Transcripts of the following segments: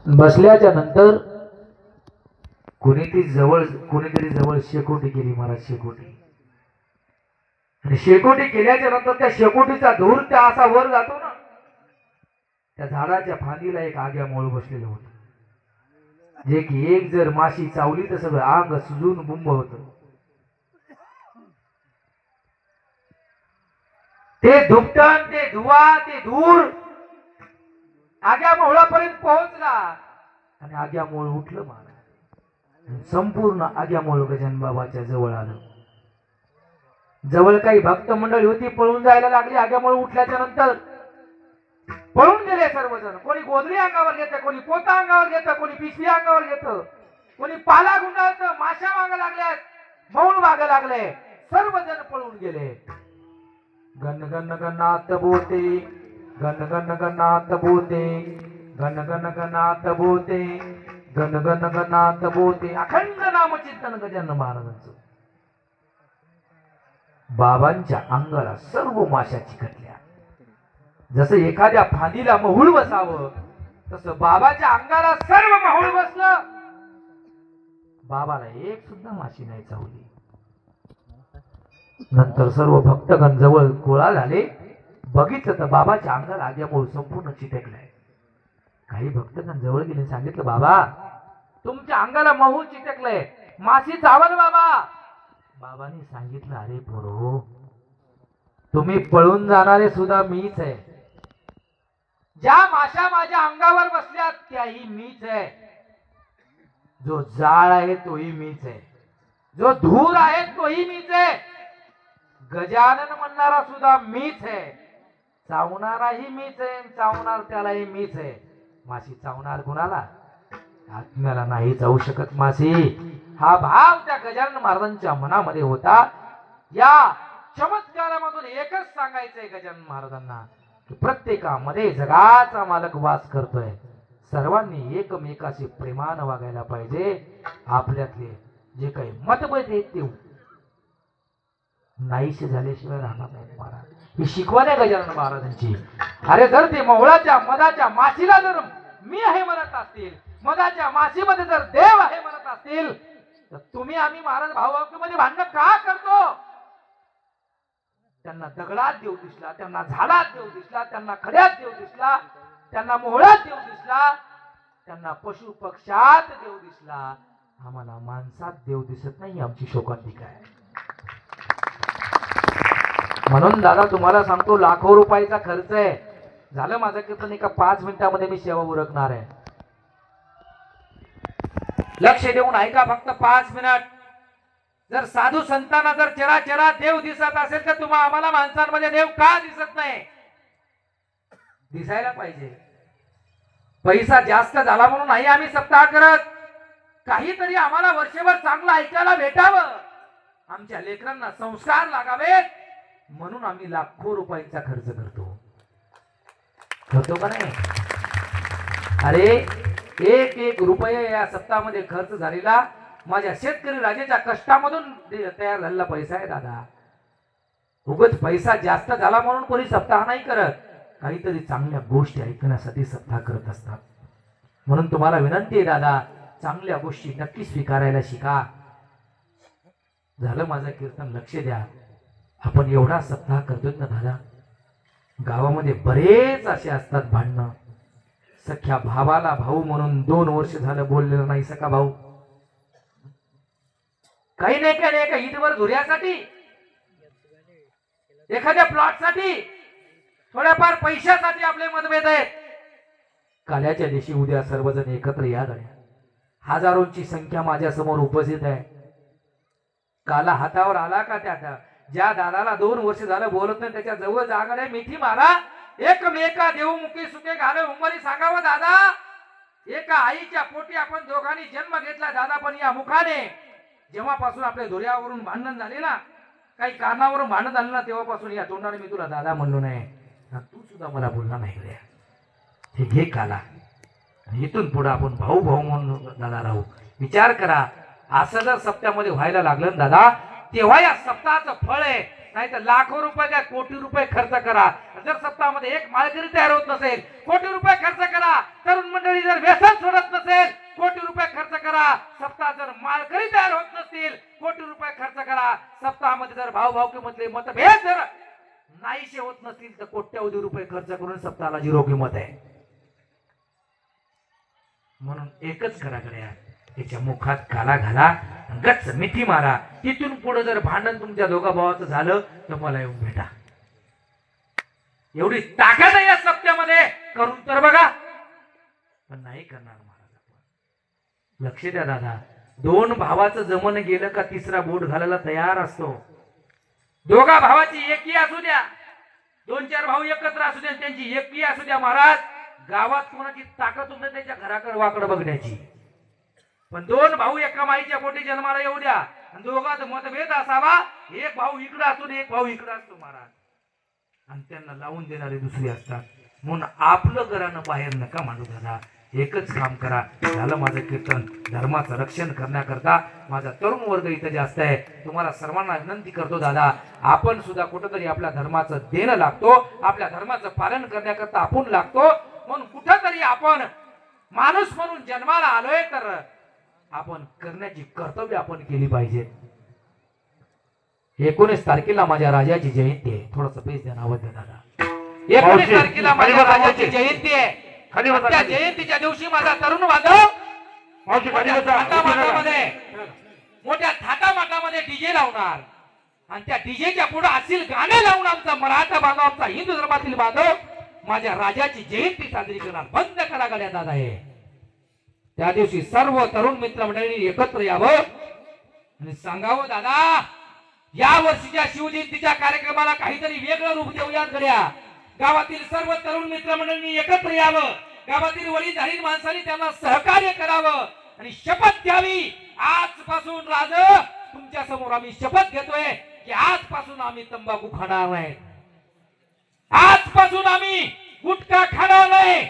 बसल्याच्या नंतर कोणीतरी जवळ शेकोटी केली महाराज, शेकोटी. आणि शेकोटी केल्याच्या नंतर त्या शेकोटीचा धूर त्या असा वर जातो ना, त्या झाडाच्या फांदीला एक आग्या मोळ बसलेलं होतं, जे की एक जर माशी चावली तर सगळं अंग सुजून बुंब होत. ते धुपटण, ते धुवा, ते धूर आग्या मोहळापर्यंत पोहोचला आणि आग्या मोळ उठलं महाराज. संपूर्ण आग्या मोळ गजानन बाबाच्या जवळ आलं. जवळ काही भक्त मंडळी होती, पळून जायला लागली. आग्या मोळ उठल्याच्या नंतर पळून गेले सर्वजण. कोणी गोधडी अंगावर घेतं, कोणी पोता अंगावर घेतं, कोणी पिशवी अंगावर घेतं, कोणी पाला गुंडाळतं, माशा मागं लागल्यात, मौन मागं लागले, सर्वजण पळून गेले. गण गण गणात बोते, गण गण गणात बोते, गण गण गणात बोते, गण गण गणात बोते. अखंड नामचिंतन गजानन महाराजांचं. बाबांच्या अंगाला सर्व माशा चिकटल्या. जसं एखाद्या फांदीला महूळ बसावं तसं बाबाच्या अंगाला सर्व महूळ बसलं. बाबाला एक सुद्धा माशी नाही चावली. नंतर सर्व भक्तगण जवळ गोळा झाले. बघितलं तर बाबाच्या अंगाला आग्यामूळ संपूर्ण चिटकलाय. काही भक्तगण जवळ गेले, सांगितलं बाबा तुमच्या अंगाला महूळ चिटकलंय, माशी चावल बाबा. बाबांनी सांगितलं अरे पोरो, तुम्ही पळून जाणारे सुद्धा मीच आहे. ज्या माशा माझ्या अंगावर बसल्या त्याही मीच आहे. जो जाळ आहे तोही मीच आहे. जो धूर आहे तोही मीच आहे. गजानन म्हणणारा सुद्धा मीच आहे. चावणाराही मीच आहे, चावणार त्यालाही मीच आहे. माशी चावणार कुणाला? आत्म्याला नाही जाऊ शकत माशी. हा भाव त्या गजानन महाराजांच्या मनामध्ये होता. या चमत्कारामधून एकच सांगायचंय गजानन महाराजांना की प्रत्येकामध्ये जगाचा मालक वास करतोय. सर्वांनी एकमेकाशी प्रेमानं वागायला पाहिजे. आपल्यातले जे काही मतभेद आहेत ते नाहीसे झाल्याशिवाय राहणार नाही महाराज. ही शिकवण आहे गजानन महाराजांची. अरे जर ते मोहळाच्या मधाच्या माशीला जर मी आहे म्हणत असतील, मधाच्या माशीमध्ये जर देव आहे म्हणत असतील, तर तुम्ही आम्ही महाराज भाऊभाऊमध्ये भांडण का करतो? त्यांना दगडात देव दिसला, त्यांना झाडात देव दिसला, त्यांना खड्यात देव दिसला, त्यांना मोहळात देव दिसला, त्यांना पशु पक्षात देव दिसला. आम्हाला माणसात देव दिसत नाही. आमची शोकांतिका आहे. म्हणून दादा तुम्हाला सांगतो, लाखो रुपयाचा खर्च आहे. झालं माझं कीर्तन एका 5 मिनिटामध्ये मी सेवा उरकणार आहे. लक्ष देऊन ऐका फक्त 5 मिनिट. जर साधू संतांना जर चराचरा देव दिसत असेल तर तुम्हा आम्हाला माणसांमध्ये देव का दिसत नाही? दिसायला पाहिजे. पैसा जास्त झाला म्हणून नाही आम्ही सप्ताह करत. काहीतरी आम्हाला वर्षभर चांगलं ऐकायला भेटावं, आमच्या लेकरांना संस्कार लागावेत म्हणून आम्ही लाखो रुपयांचा खर्च करतो का नाही? अरे एक एक रुपये या सप्ताहामध्ये खर्च झालेला माझ्या शेतकरी राजाच्या कष्टामधून तयार झालेला पैसा आहे दादा. उगाच पैसा जास्त झाला म्हणून कोणी सप्ताह नाही करत. काहीतरी चांगल्या गोष्टी ऐकण्यासाठी सप्ताह करत असतात. म्हणून तुम्हाला विनंती आहे दादा, चांगल्या गोष्टी नक्की स्वीकारायला शिका. झालं माझं कीर्तन, लक्ष द्या. आपण एवढा सप्ताह करतोय ना दादा, गावामध्ये बरेच असे असतात भांडणं. सख्या भावाला भाऊ म्हणून 2 वर्ष झालं बोललेलं नाही सखा भाऊ. काही नाही काही एका ईदवर धुऱ्यासाठी, एखाद्या प्लॉटसाठी, थोड्याफार पैशासाठी आपले मतभेद आहेत. काल्याच्या दिवशी उद्या सर्वजण एकत्र या गड्या. हजारोंची संख्या माझ्या समोर उपस्थित आहे. काला हातावर आला का त्या ज्या दादाला 2 वर्ष झालं बोलत नाही त्याच्या जवळ जागाने मिठी मारा. एकमेका देवमुखी सुखे घाले उमरी सांगावं दादा. एका आईच्या पोटी आपण दोघांनी जन्म घेतला दादा, पण या मुखाने जेव्हापासून आपल्या धुऱ्यावरून भांडण झाले ना, काही कारणावरून भांडण झालं ना, तेव्हापासून या तोंडाने मी तुला दादा म्हणलो नाही. तू सुद्धा मला बोलला नाही रे. हे घे काला. इथून पुढे आपण भाऊ भाऊ म्हणून दादा राहू. विचार करा, असं जर सप्त्यामध्ये व्हायला लागलं दादा, तेव्हा या सप्ताहाचं फळ आहे. नाही तर लाखो रुपये काय कोटी रुपये खर्च करा. जर सप्ताहामध्ये एक माळकरी तयार होत नसेल, कोटी रुपये खर्च करा. तरुण मंडळी जर व्यसन सोडत नसेल, कोटी रुपये खर्च करा. सप्ताह जर माळकरी तयार होत नसतील, कोटी रुपये खर्च करा. सप्ताहामध्ये जर भावभावकीमधले मतभेद जर नाहीसे होत नसतील तर कोट्यावधी रुपये खर्च करून सप्ताहाला झिरो किंमत आहे. म्हणून एकच करा गड्या, त्याच्या मुखात काला घाला, गच्च मिठी मारा. तिथून पुढे जर भांडण तुमच्या दोघा भावाचं झालं तर मला येऊन भेटा. एवढी ताकद आहे या सप्त्यामध्ये, करून तर बघा. पण नाही करणार महाराज. लक्ष द्या दादा, दोन भावाचं जमन गेलं का तिसरा बोट घालायला तयार असतो. दोघा भावाची एकी असू द्या, दोन चार भाऊ एकत्र असू द्या, त्यांची एकी असू द्या महाराज, गावात कोणाची ताकद तुमच्या त्याच्या घराकडे वाकडं बघण्याची. पण दोन भाऊ एका माईच्या पोटी जन्माला येऊ द्या आणि दोघात मतभेद असावा, एक भाऊ इकडे असतो एक भाऊ इकडे असतो महाराज, आणि त्यांना लावून देणारे दुसरी असतात. म्हणून आपलं घरानं बाहेर नका मांडू दादा. एकच काम करा. झालं माझं कीर्तन. धर्माचं रक्षण करण्याकरता माझा तरुण वर्ग इथं जास्त आहे. तुम्हाला सर्वांना विनंती करतो दादा, आपण सुद्धा कुठंतरी आपल्या धर्माचं देणं लागतो, आपल्या धर्माचं पालन करण्याकरता आपण लागतो. म्हणून कुठंतरी आपण माणूस म्हणून जन्माला आलोय तर आपण करण्याची कर्तव्य आपण केली पाहिजे. 19 तारखेला माझ्या राजाची जयंती आहे. थोडस पेज द्या नावं द्या दादा. 19 तारखेला माझ्या राजाची जयंती आहे. त्या जयंतीच्या दिवशी माझा तरुण बांधव मोठ्या थाटामाटामध्ये डीजे लावणार आणि त्या डीजेच्या पुढे असेल गाणे लावून आमचा मराठा बांधव, आमचा हिंदू धर्मातील बांधव माझ्या राजाची जयंती साजरी करणार. बंद करा गड्या दादा हे. त्या दिवशी सर्व तरुण मित्र मंडळींनी एकत्र यावं आणि सांगावं दादा, या वर्षीच्या शिवजयंतीच्या कार्यक्रमाला काहीतरी वेगळं रूप देऊयात गड्या. गावातील सर्व तरुण मित्र मंडळींनी एकत्र यावं, गावातील वडीलधारी माणसांनी त्यांना सहकार्य करावं आणि शपथ घ्यावी. आजपासून राज तुमच्या समोर आम्ही शपथ घेतोय की आजपासून आम्ही तंबाखू खाणार नाही, आजपासून आम्ही गुटखा खाणार नाही,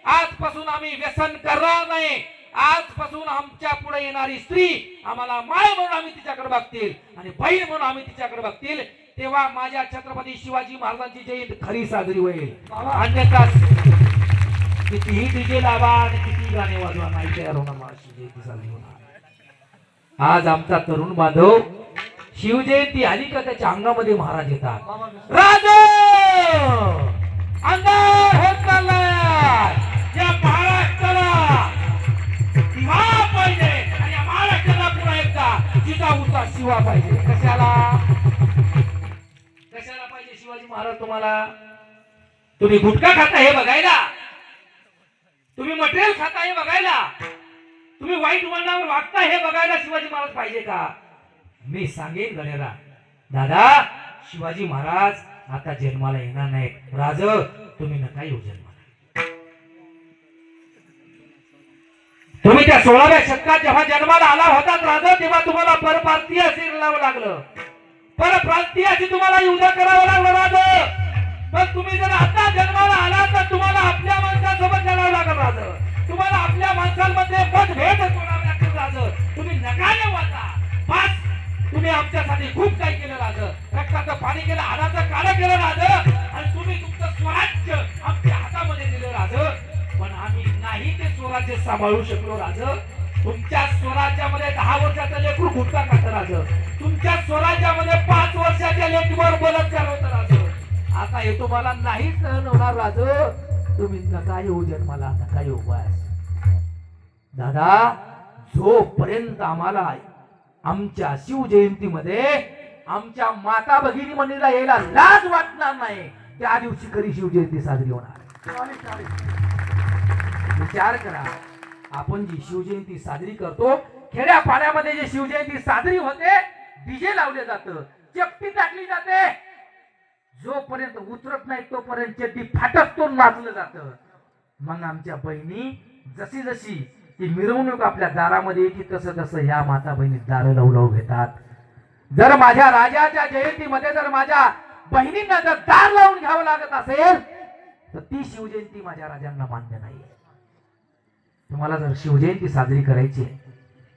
आजपासून आम्ही व्यसन करणार नाही, आजपासून आमच्या पुढे येणारी स्त्री आम्हाला माय म्हणून आम्ही तिच्याकडे बघतील आणि बहीण म्हणून आम्ही तिच्याकडे बघतील. तेव्हा माझ्या छत्रपती शिवाजी महाराजांची जयंती खरी साजरी होईल. अन्यथा कितीही डीजे लावा आणि किती गाणे वाजवा, नाही तयार होणार महाराज जयंती साजरी होणार. आज आमचा तरुण बांधव शिवजयंती आली का त्याच्या अंगामध्ये महाराज येतात. राजा अंधार होत चाललाय, या महाराष्ट्राला दिवा पाहिजे आणि या महाराष्ट्राला पुन्हा एकदा जिजाऊचा शिवा पाहिजे. कशाला कशाला पाहिजे शिवाजी महाराज तुम्हाला? तुम्ही गुटखा खाता हे बघायला, तुम्ही मटेरियल खाता हे बघायला, तुम्ही वाईट वर्णावर वागता हे बघायला शिवाजी महाराज पाहिजे का? मी सांगेन गण्याला, दादा शिवाजी महाराज आता जन्माला येणार नाही. राज तुम्ही नका येऊ जन्माला. तुम्ही त्या 16व्या शतकात जेव्हा जन्माला आला होता राजा, तेव्हा तुम्हाला परप्रांतीय असे लावं लागलं, परप्रांतीय अशी तुम्हाला युद्ध करावं लागलं राजा. पण तुम्ही जर आता जन्माला आला तर तुम्हाला आपल्या माणसांसोबत लढावं लागलं राजा. तुम्हाला आपल्या माणसांमध्ये मतभेद सोडावे लागतील राजा. तुम्ही नकाने वाचा. बस तुम्ही आमच्यासाठी खूप काही केलं राजा, रक्ताचं पाणी केलं, हाडाचं काळं केलं राजा, आणि तुम्ही तुमचं स्वराज्य आमच्या हातामध्ये दिलं राजा. पण आम्ही नाही ते स्वराज्य सांभाळू शकलो राजा. तुमच्या स्वराज्यामध्ये 10 वर्षाचा लेकरू गुटखा खातं राजा, तुमच्या स्वराज्यामध्ये 5 वर्षाच्या लेकरूवर बलात्कार होतं राजा. आता हे तुम्हाला नाही सहन होणार राजा. तुम्ही नका येऊ जन्माला, नका येऊ. बस दादा, जोपर्यंत आम्हाला आमच्या शिवजयंतीमध्ये आमच्या माता भगिनी मंदिराला यायला लाज वाटणार नाही, त्या दिवशी खरी शिवजयंती साजरी होणार. विचार करा, आपण जी शिवजयंती साजरी करतो, खेड्या पाड्यामध्ये जे शिवजयंती साजरी होते, डीजे लावले जातं, चपटी टाकली जाते, जोपर्यंत उतरत नाही तोपर्यंत चड्डी फाटत तो नाचलं जातं. मग आमच्या बहिणी जशी जशी ती मिरवणूक आपल्या दारामध्ये येते तसं तसं ह्या माता बहिणी दारं लावू घेतात. जर माझ्या राजाच्या जयंतीमध्ये जर माझ्या बहिणींना जर दार लावून घ्यावं लागत असेल तर ती शिवजयंती माझ्या राजांना मान्य नाही. तुम्हाला जर शिवजयंती साजरी करायची,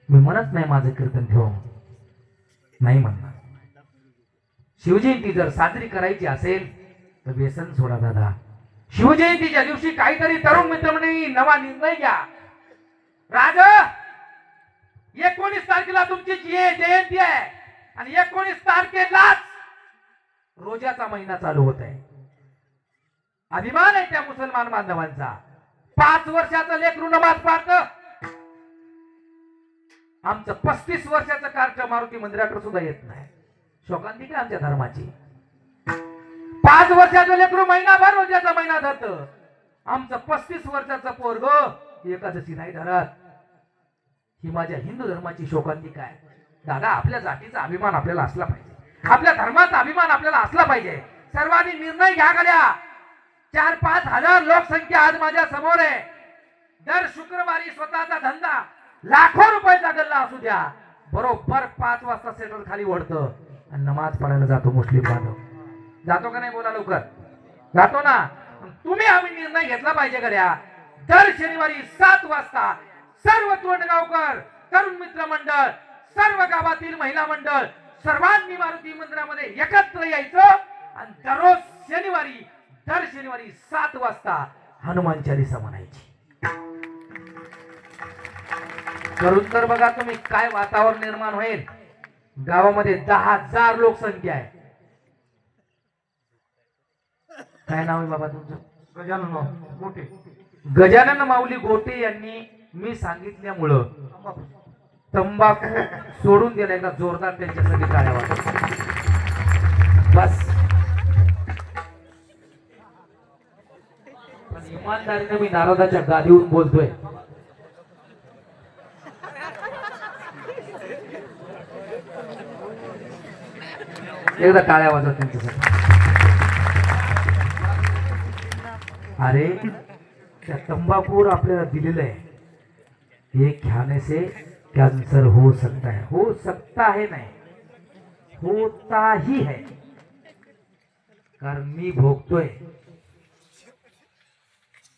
मी म्हणत नाही माझं कीर्तन ठेव, नाही म्हणणार, शिवजयंती जर साजरी करायची असेल तर व्यसन सोडा दादा. शिवजयंतीच्या दिवशी काहीतरी तरुण मित्रमंडळी नवा निर्णय घ्या. राज 19 तारखेला तुमची जयंती आहे आणि 19 तारखेलाच रोजाचा महिना चालू होत आहे. अभिमान आहे त्या मुसलमान बांधवांचा. 5 वर्षाचं लेकरू नमाज पाळतं. आमचं 35 वर्षाचं कार्ट मारुती मंदिराकडे सुद्धा येत नाही. शोकांतिका आहे आमच्या धर्माची. 5 वर्षाचं लेकरू महिनाभर रोजाचा महिना धरतं. आमचं 35 वर्षाचं पोरग एकादशी नाही धरत. ही माझ्या हिंदू धर्माची शोकांतिका आहे. दादा आपल्या जातीचा अभिमान आपल्याला असला पाहिजे. आपल्या धर्माचा अभिमान आपल्याला असला पाहिजे. सर्वांनी निर्णय घ्या गड्या. 4-5 हजार लोकसंख्या आज माझ्या समोर आहे. दर शुक्रवारी स्वतःचा धंदा लाखो रुपयाचा गल्ला असू द्या, बरोबर 5 वाजता सेटल खाली ओढतं आणि नमाज पढायला जातो मुस्लिम बांधव. जातो का नाही बोला लवकर? जातो ना. तुम्ही आम्ही निर्णय घेतला पाहिजे गड्या. दर शनिवारी 7 वाजता सर्व तोंडगावकर, तरुण मित्र मंडळ, सर्व गावातील महिला मंडळ सर्वांनी मारुती मंदिरामध्ये एकत्र यायचं आणि दर शनिवारी 7 वाजता हनुमान चालीसा म्हणायची. करून तर बघा तुम्ही काय वातावरण निर्माण होईल. गावामध्ये 10,000 लोकसंख्या आहे. काय नाव आहे बाबा तुमचं? गजानन गोटे. गजानन माऊली गोटे यांनी मी सांगितल्यामुळं तंबाखू सोडून दिला. एकदा जोरदार त्यांच्यासाठी टाळ्या वाजवा. बस पण इमानदारीने मी नारदाच्या गादीवरून बोलतोय. एकदा टाळ्या वाजवा त्यांच्यासाठी. अरे त्या तंबाखूवर आपल्याला दिलेलं आहे, ये खाने से कैंसर हो सकता है. हो सकता है नाही, होता ही है. कारण मी भोगतोय.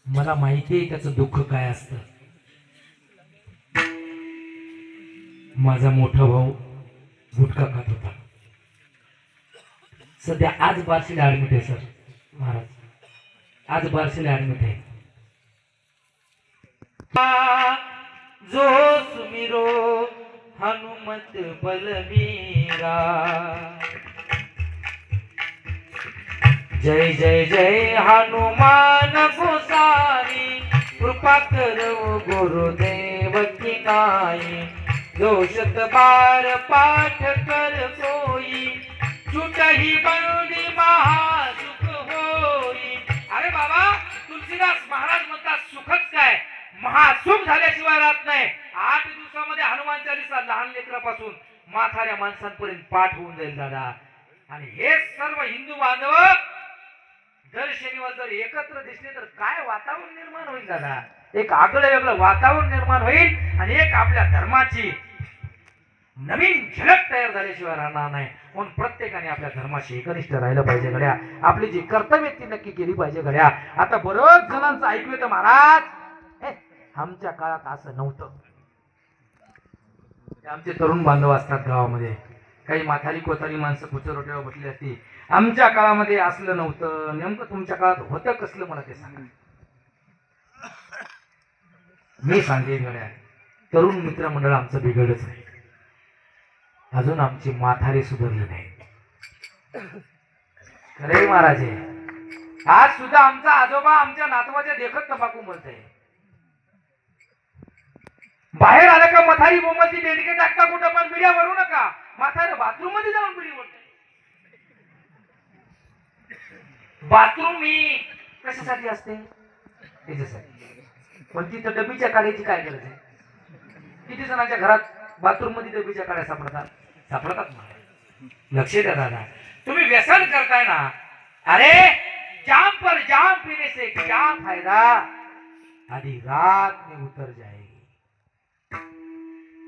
मला माहिती आहे त्याचं दुःख काय असतं. माझा मोठा भाऊ गुटखा खात होता. सध्या आज बार्शीला ऍडमिट आहे. सर महाराज आज बार्शीला ऍडमिट आहे. जो सुमिरो हनुमत बलबीरा, जय जय जय हनुमान गोसावी, कृपा करो गुरुदेव की नाई. जो 100 बार पाठ कर कोई, छूटही बंदी महासुख होई. अरे बाबा तुलसीदास महाराज म्हणतात सुखच काय, महासुख झाल्याशिवाय राहत नाही. 8 दिवसामध्ये हनुमान चालीसा लहान लेकरापासून म्हाताऱ्या माणसांपर्यंत पाठ होऊन जाईल दादा. आणि हे सर्व हिंदू बांधव दर शनिवार जर एकत्र दिसले तर काय वातावरण निर्माण होईल दादा. एक आगळं वेगळं वातावरण निर्माण होईल आणि एक आपल्या धर्माची नवीन झलक तयार झाल्याशिवाय राहणार नाही. म्हणून प्रत्येकाने आपल्या धर्माशी एकनिष्ठ राहिलं पाहिजे गड्या. आपली जी कर्तव्य ती नक्की केली पाहिजे गड्या. आता बरोच जणांचं ऐकू येतं महाराज आमच्या काळात असं नव्हतं. आमचे तरुण बांधव असतात गावामध्ये, काही म्हातारी कोतारी माणसं पुचरोट्यावर बसली असती. आमच्या काळामध्ये असलं नव्हतं. नेमकं तुमच्या काळात होतं कसलं मला ते सांगा. मी सांगेन गड्या तरुण मित्रमंडळ आमचं बिघडच नाही. अजून आमची म्हातारी सुधारली नाही. खरे महाराज आज सुद्धा आमचा आजोबा आमच्या नातवाच्या देखत तंबाखू म्हणतंय. बाहेर आलं का म्हातारी बोंबाची बेडके टाकता कुठं पण बिड्या भरू नका. म्हातारा बाथरूम मध्ये जाऊन बिडी बोलते. बाथरूम ही कशासाठी असते? त्याच्यासाठी. पण तिथं डबीच्या काड्याची काय गरज आहे? किती जणांच्या घरात बाथरूम मध्ये डबीच्या काड्या सापडतात? लक्ष द्या दादा. तुम्ही व्यसन करताय ना. अरे जाम पर जाम पीने से क्या फायदा, आधी रात में उतर जाएगी.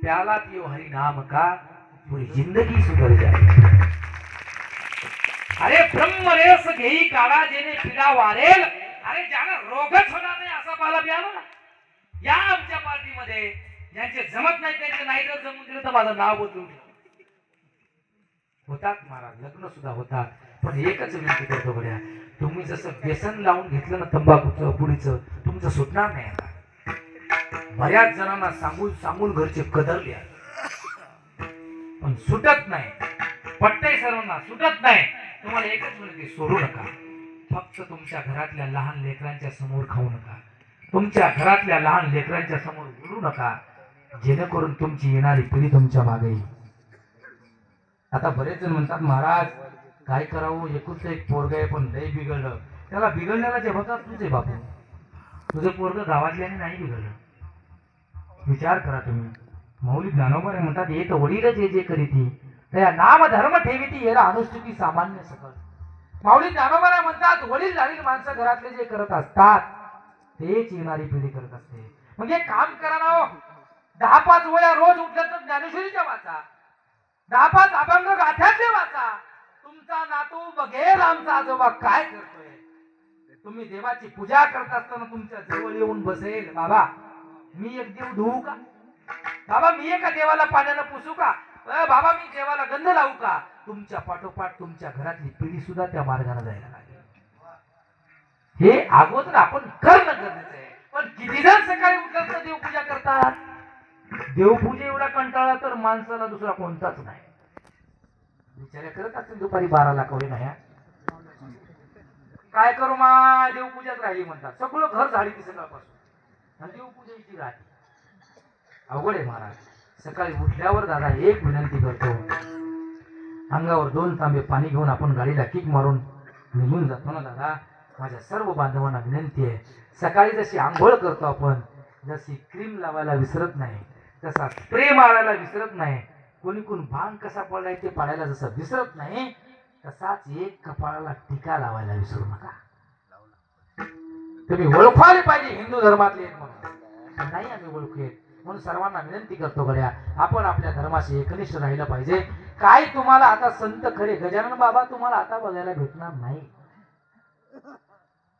प्याला पियो हरि नाम का, पूरी जिंदगी सुधर जाएगी. अरे ब्रह्मरेस घेई काढा जेने पिढा वारेल. अरे ज्याला रोगच होणार नाही असा पाला प्या ना. या आमच्या पार्टीमध्ये ज्यांचे जमत नाही त्यांचे नाही जर जमून दिलं तर माझं नाव बदलून ठेवा. होतात महाराज, लग्न सुद्धा होतात, पण एकच विनंती करतो बघा, तुम्ही जसं व्यसन लावून घेतलं ना तंबाखूचं पुडीचं, तुमचं सुटणार नाही आता. बऱ्याच जणांना सांगून सांगून घरचे कदरले पण सुटत नाही. पटतंय सर्वांना, सुटत नाही. तुम्हाला एकच विनंती, सोडू नका. फक्त तुमच्या घरातल्या लहान लेकरांच्या समोर खाऊ नका, तुमच्या घरातल्या लहान लेकरांच्या समोर बोलू नका, जेणेकरून तुमची येणारी पिढी तुमच्या मागे येईल. आता बरेच जण म्हणतात महाराज काय करावं, एकूच एक पोरग आहे पण लय बिघडलं. त्याला बिघडण्याला जबाबदार तुझे बापू, तुझं पोरग गावातल्याने नाही बिघडलं. विचार करा तुम्ही. मौली ज्ञानोबा म्हणतात, एक वडीलच जे करीती त्या नाम धर्म ठेवीती याला अनुष्ठिती सामान्य सकळ. माऊली ज्ञानोबा म्हणतात, वडील झालेली माणसं घरातले जे करत असतात तेच येणारी पिढी करत असते. म्हणजे काम करा ना हो. 10-5 वेळा रोज उठलं तर ज्ञानेश्वरीच्या वाचा, 10-5 अभंग गाथ्याचे वाचा. तुमचा नातू बघेल आमचा आजोबा काय करतोय. तुम्ही देवाची पूजा करत असताना तुमच्या जवळ येऊन बसेल, बाबा मी एक देव धुवू का, बाबा मी एका देवाला पाण्यानं पुसू का, बाबा मी देवाला गंध लावू का. तुमच्या पाठोपाठ तुमच्या घरातली पिढी सुद्धा त्या मार्गाने जायला लागेल. हे अगोदर आपण करणं गरजेचं आहे. पण किती जण सकाळी उठलं तर देवपूजा करतात. देवपूजे एवढा कंटाळा तर माणसाला दुसरा कोणताच नाही. विचार करत असतील दुपारी 12ला कवळे नाही काय करू मा, देवपूजाच राहिली म्हणतात. सगळं घर झाली ती सकाळपासून आणि देवपूजेची राहते. अवघड आहे महाराज. सकाळी उठल्यावर दादा एक विनंती करतो, अंगावर 2 तांबे पाणी घेऊन आपण गाडीला किक मारून निघून जातो ना दादा. माझ्या सर्व बांधवांना विनंती आहे, सकाळी जशी आंघोळ करतो आपण, जशी क्रीम लावायला विसरत नाही, तसा स्प्रे मारायला विसरत नाही, कोणी कोण भांग कसा पडलाय ते पाडायला जसं विसरत नाही, तसाच एक कपाळाला टीका लावायला विसरू नका. तुम्ही ओळखायला पाहिजे हिंदू धर्मातले एक म्हणून. नाही आम्ही ओळखूयात म्हणून सर्वांना विनंती करतो गड्या, आपण आपल्या धर्माशी एकनिष्ठ राहिलं पाहिजे. काय तुम्हाला आता संत खरे गजानन बाबा तुम्हाला आता बघायला भेटणार नाही.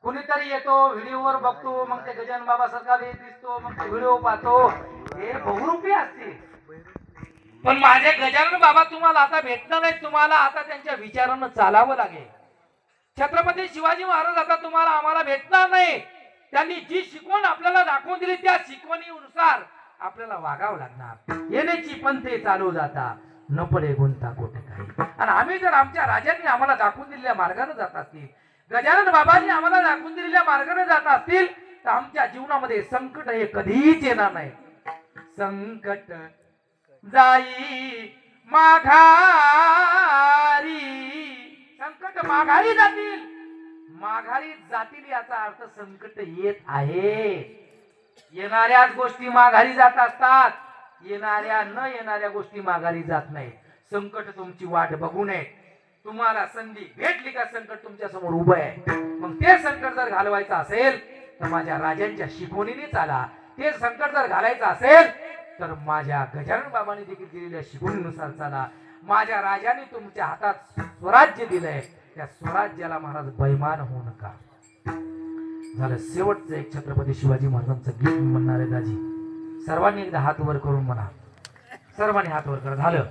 कुणीतरी येतो व्हिडिओवर बघतो, मग ते गजानन बाबा सारखा दिसतो, मग ते व्हिडिओ पाहतो, हे बहुरूपी असते. पण माझे गजानन बाबा तुम्हाला आता भेटणार नाही. तुम्हाला आता त्यांच्या विचारानं चालावं लागेल. छत्रपती शिवाजी महाराज आता तुम्हाला आम्हाला भेटणार नाही. त्यांनी जी शिकवण आपल्याला दाखवून दिली त्या शिकवणीनुसार आपल्याला वागावं लागणार. येण्याची पंथे चालू जाता न पडे गुंता कोटे काही. आणि आम्ही जर आमच्या राजांनी आम्हाला दाखवून दिलेल्या मार्गाने जात असतील, गजानन बाबांनी आम्हाला दाखवून दिलेल्या मार्गाने जात असतील, तर आमच्या जीवनामध्ये संकट हे कधीच येणार नाही. संकट जाई माघारी, संकट माघारी जातील, माघारी जातील याचा अर्थ संकट येत आहे. येणाऱ्याच गोष्टी माघारी जात असतात, येणाऱ्या न येणाऱ्या गोष्टी माघारी जात नाही. संकट तुमची वाट बघू नये. तुम्हाला संधी भेटली का संकट तुमच्या समोर उभं आहे, मग ते संकट जर घालवायचं असेल तर माझ्या राजांच्या शिकवणीने चाला. ते संकट जर घालायचं असेल तर माझ्या गजानन बाबांनी देखील दिलेल्या शिकवणीनुसार चाला. माझ्या राजाने तुमच्या हातात स्वराज्य दिलंय, त्या स्वराज्याला महाराज बैमान होऊ नका. झालं शेवटचं एक छत्रपती शिवाजी महाराजांचं गीत म्हणणार आहे दाजी. सर्वांनी एकदा हात वर करून म्हणा, सर्वांनी हात वर करा. झालं.